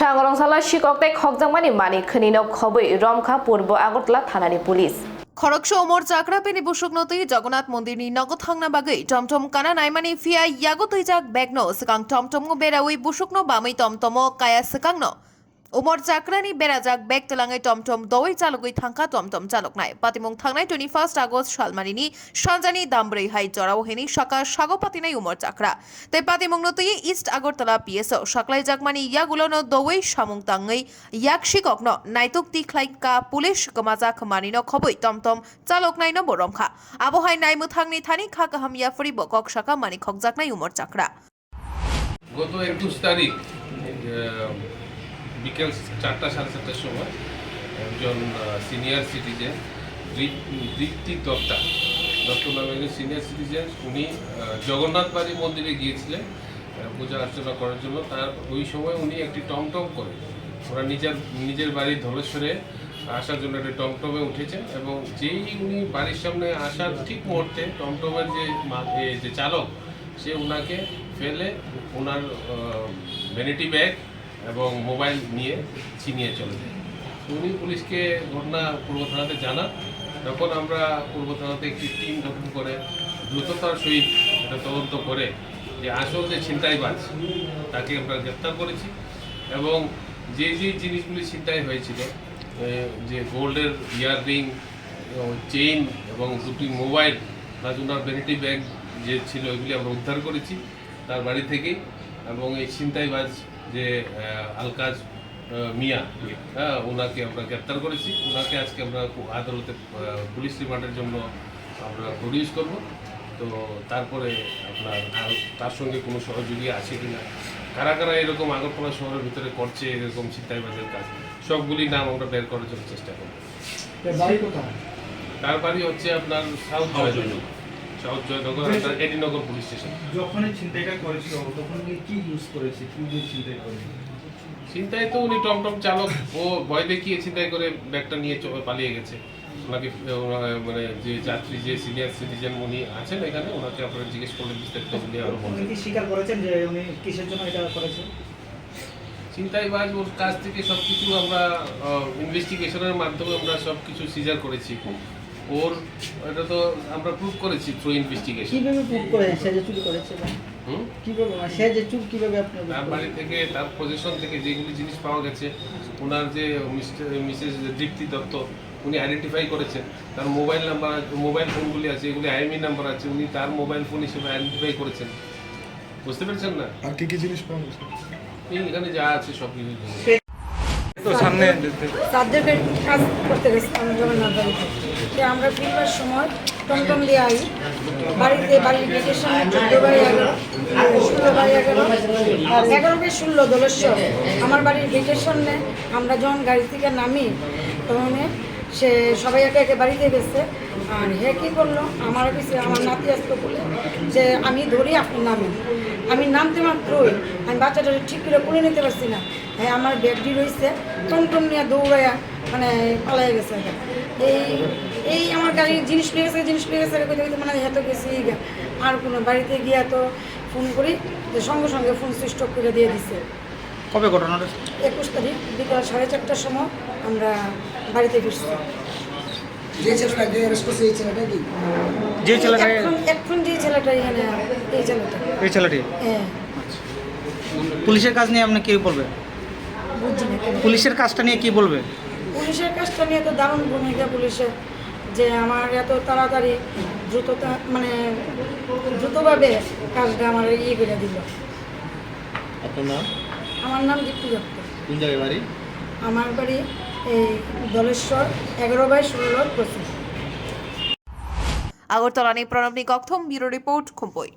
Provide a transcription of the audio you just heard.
সাগরংশালা শিকক তাই খকজাংমানি মানি খনিনক খবই রমখা পূর্ব Agartala থানানি police খড়গসো Omar চাকরা Penney বুসুকনতি Jagannath মন্দিরনি নগদ থাংনা বাগৈ টমটম কানা নাইমানি ফিয়া ইয়াগো তৈজাক বেগনো সিকাং টমটম বেরাউই বুসুকনো বাमै টমটম কায়া সিকাংনো ওমর চাকরানি বেরাজাক বেগ তেলাঙ্গাই টমটম দই চালুগৈ থাংকা টমটম চালুকনাই পাতিমুং থাংনাই 21 আগস্ট সালমারিনি সানজানি দামব্रै হাই জরাও হেনি সাকা সাগোপাতিনাই ওমর চাকরা তাই পাতিমুং নতই ইস্ট আগরতলা পিএসও সাকলাই জাকমানি ইয়াগুলোনো দই সামুং তাঙ্গৈ ইয়াক শিককনো নাইতুক তিখলাইকা পুলিশ কুমাজাক মানিনো খবই টমটম চালুকনাই ন বরমখা আবহাই নাইমু থাংনি থানি খাকা হামিয়া ফরি বকক সাকা মানি খকজাকনাই ওমর চাকরা গত 21 তারিখ বিকেল 4টা সাড়ে 4টার সময় একজন সিনিয়র সিটিজেন দীপ্তি দত্ত নামে একজন সিনিয়র সিটিজেন উনি জগন্নাথ বাড়ি মন্দিরে গিয়েছিলেন পূজা অর্চনা করার জন্য। তার ওই সময় উনি একটি টমটম করে ওরা নিজের বাড়ির ধলেশ্বরে আসার জন্য একটা টমটমে উঠেছেন এবং যেই উনি বাড়ির সামনে আসার ঠিক মুহূর্তে টমটমের যে চালক সে ওনাকে ফেলে ওনার ভ্যানিটি ব্যাগ এবং মোবাইল নিয়ে ছিনিয়ে চলে যায়। উনি পুলিশকে ঘটনা পূর্ব থানাতে জানান। তখন আমরা পূর্ব থানাতে একটি টিম গঠন করে দ্রুততার সহিত এটা তদন্ত করে যে আসল যে ছিনতাইবাজ তাকে আমরা গ্রেপ্তার করেছি এবং যে জিনিসগুলি ছিনতাই হয়েছিল যে গোল্ডের ইয়াররিং চেইন এবং দুটি মোবাইল প্লাস ওনার ভ্যানিটি ব্যাগ যে ছিল এগুলি আমরা উদ্ধার করেছি তার বাড়ি থেকেই। এবং এই ছিনতাইবাজ যে আলকাজ মিয়া ওনাকে আমরা গ্রেপ্তার করেছি। ওনাকে আজকে আমরা আদালতে পুলিশ রিমান্ডের জন্য আমরা প্রডিউস করব। তো তারপরে আপনার তার সঙ্গে কোনো সহযোগী আছে কি না, কারা কারা এরকম আগরতলা শহরের ভিতরে করছে এরকম ছিনতাইবাজের কাজ, সবগুলি নাম আমরা বের করার জন্য চেষ্টা করব। তার বাড়ি হচ্ছে আপনার south Joynagar AD Nagar police station. যখন ছিনতাইটা করেছিল তখন কি ইউজ করেছে, কি দিয়ে ছিনতাই করেছে? ছিনতাই তো উনি টমটম চালক, ও ভয় দেখিয়ে ছিনতাই করে ব্যাগটা নিয়ে পালিয়ে গেছে। ওনাকে মানে যে যাত্রী যে সিনিয়র সিটিজেন উনি আছেন এখানে ওনাকে আপনারা জিজ্ঞেস করলে বিস্তারিত উনি আরো বলবেন। কি স্বীকার করেছেন যে উনি কিসের জন্য এটা করেছে? ছিনতাইবাজ ওর কাছ থেকে সব কিছু আমরা ইনভেস্টিগেশনের মাধ্যমে আমরা সব কিছু সিজার করেছি। ওর এটা তো আমরা প্রুভ করেছি থ্রু ইনভেস্টিগেশন। কিভাবে প্রুভ করেন সে যে চুরি করেছে? কিভাবে সে যে চুরি কিভাবে আপনি তার বাড়ি থেকে তার পজিশন থেকে যেগুলি জিনিস পাওয়া গেছে ওনার যে মিসেস দীপ্তি দত্ত উনি আইডেন্টিফাই করেছেন। তার মোবাইল নাম্বার মোবাইল ফোনগুলি আছে এগুলি আইএমই নাম্বার আছে, উনি তার মোবাইল ফোন হিসেবে আইডেন্টিফাই করেছেন। বুঝতে পেরেছেন না? আর কি জিনিস পাওয়া গেছে এখানে যা আছে সব কিছু তো সামনে সাবজেক্টের কাজ করতে গেছিলাম জগন্নাথ বাড়িতে। আমরা ফিরবার সময় টমটম দিয়ে আই বাড়িতে বাড়ির গেটের সামনে 14/11 16/11 আর 11/16 দলেশ্বর আমার বাড়ির গেটের সামনে আমরা যখন গাড়ি থেকে নামি তখন সে সবাই একে একে বাড়িতে গেছে। আর হে কী করলো আমার পিছিয়ে আমার নাতি আসতে বলে যে আমি ধরি আপনি নামেন। আমি নামতে মাত্রই আমি বাচ্চাটা ঠিক করে করে নিতে পারছি না। হ্যাঁ আমার ব্যাগটি রয়েছে টমটম নিয়ে দৌড়াইয়া মানে পালাই গেছে। এই আমার গাড়ির জিনিস পেয়ে গেছে মানে এত গেছি আর কোনো বাড়িতে গিয়ে তো ফোন করি যে সঙ্গে সঙ্গে ফোন সুইচ অফ করে দিয়ে দিছে। কবে ঘটনাটা? 21 তারিখ বিকাল 4:30টার সময় আমরা বাড়িতে ফিরছি। যে ছেলেটা এখন যে ছেলেটা এখানে এই ছেলেটি হ্যাঁ। পুলিশের কাজ নিয়ে আপনি কি বলবেন? বুঝছি না পুলিশের কাজটা নিয়ে কি বলবে? পুলিশের কাজটা নিয়ে তো দারুণ ভূমিকা পুলিশের, যে আমার এত তাড়াতাড়ি দ্রুতভাবে কাজটা আমার করে দিল। আপনার নাম? আমার নাম দীপ্তি দত্ত। কোন জায়গায় বাড়ি? আমার বাড়ি এই দলেশ্বর 11/16 আগরতলা প্রণবনী ককথম ব্যুরো রিপোর্ট খুম্পুই।